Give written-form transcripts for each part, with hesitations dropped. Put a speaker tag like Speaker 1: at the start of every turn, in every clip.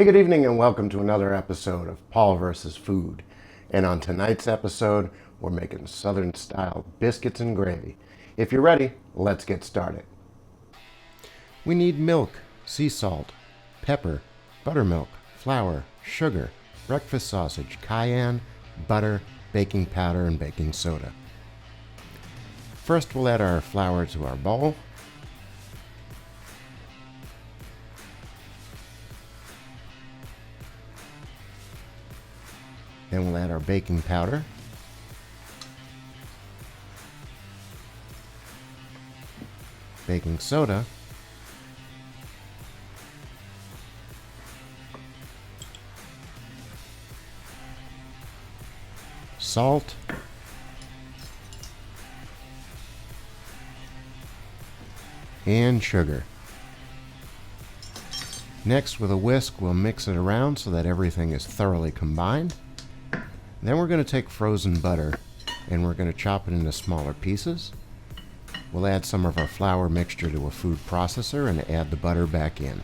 Speaker 1: Hey, good evening and welcome to another episode of Paul vs. Food. And on tonight's episode, we're making Southern style biscuits and gravy. If you're ready, let's get started. We need milk, sea salt, pepper, buttermilk, flour, sugar, breakfast sausage, cayenne, butter, baking powder, and baking soda. First, we'll add our flour to our bowl. Then we'll add our baking powder. Baking soda. Salt. And sugar. Next, with a whisk, we'll mix it around so that everything is thoroughly combined. Then we're going to take frozen butter and we're going to chop it into smaller pieces. We'll add some of our flour mixture to a food processor and add the butter back in.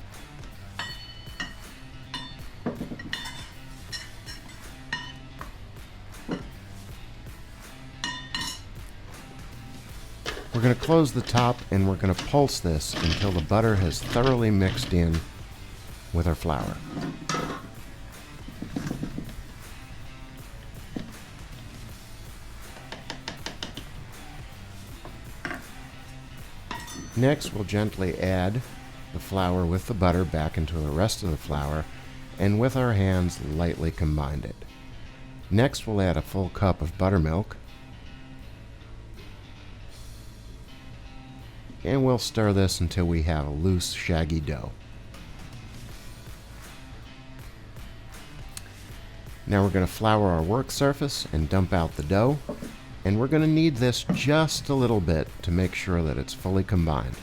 Speaker 1: We're going to close the top and we're going to pulse this until the butter has thoroughly mixed in with our flour. Next, we'll gently add the flour with the butter back into the rest of the flour and with our hands lightly combine it. Next, we'll add a full cup of buttermilk and we'll stir this until we have a loose, shaggy dough. Now we're going to flour our work surface and dump out the dough. And we're going to knead this just a little bit to make sure that it's fully combined.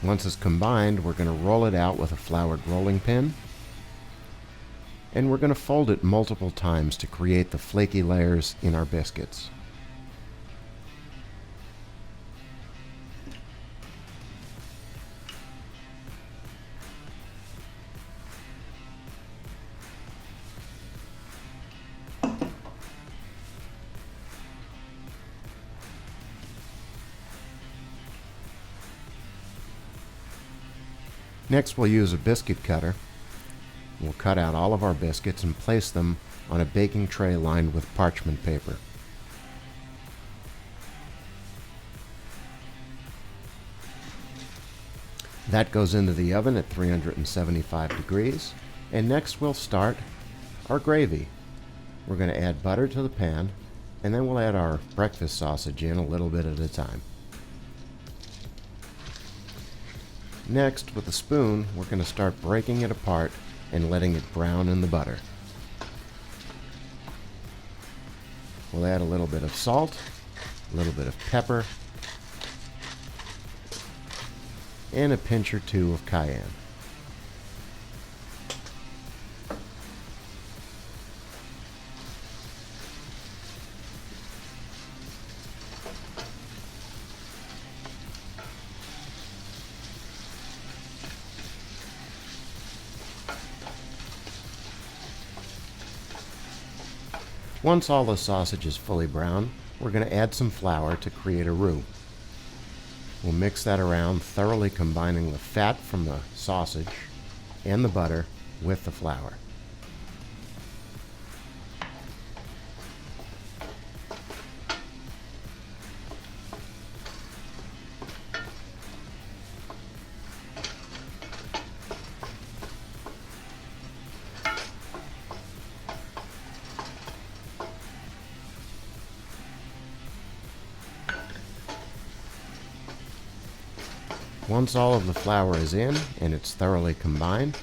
Speaker 1: Once it's combined, we're going to roll it out with a floured rolling pin. And we're going to fold it multiple times to create the flaky layers in our biscuits. Next, we'll use a biscuit cutter. We'll cut out all of our biscuits and place them on a baking tray lined with parchment paper. That goes into the oven at 375 degrees. And next we'll start our gravy. We're going to add butter to the pan, and then we'll add our breakfast sausage in a little bit at a time. Next, with a spoon, we're going to start breaking it apart and letting it brown in the butter. We'll add a little bit of salt, a little bit of pepper, and a pinch or two of cayenne. Once all the sausage is fully brown, we're going to add some flour to create a roux. We'll mix that around, thoroughly combining the fat from the sausage and the butter with the flour. Once all of the flour is in and it's thoroughly combined,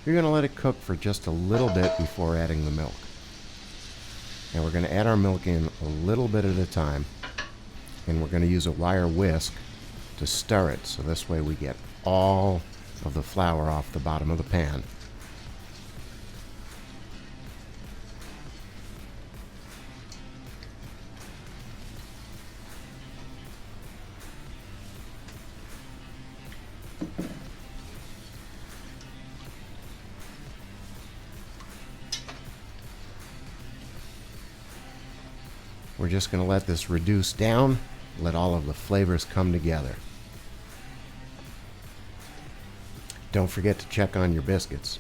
Speaker 1: you're going to let it cook for just a little bit before adding the milk. Now we're going to add our milk in a little bit at a time, and we're going to use a wire whisk to stir it, so this way we get all of the flour off the bottom of the pan. We're just going to let this reduce down, let all of the flavors come together. Don't forget to check on your biscuits.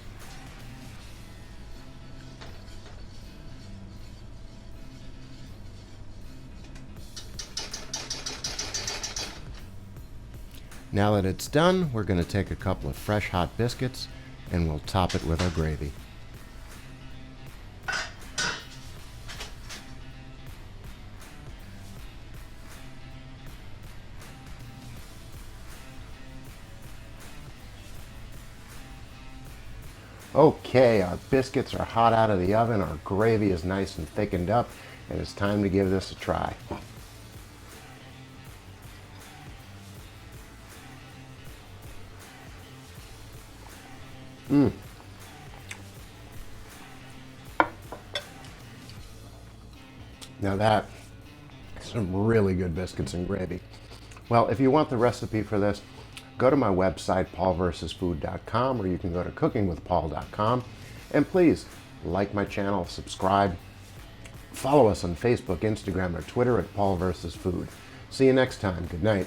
Speaker 1: Now that it's done, we're going to take a couple of fresh hot biscuits and we'll top it with our gravy. Okay, our biscuits are hot out of the oven, our gravy is nice and thickened up, and it's time to give this a try. Now that is some really good biscuits and gravy. Well, if you want the recipe for this, go to my website, paulversusfood.com, or you can go to cookingwithpaul.com. And please like my channel, subscribe, follow us on Facebook, Instagram, or Twitter at Paul versus Food. See you next time. Good night.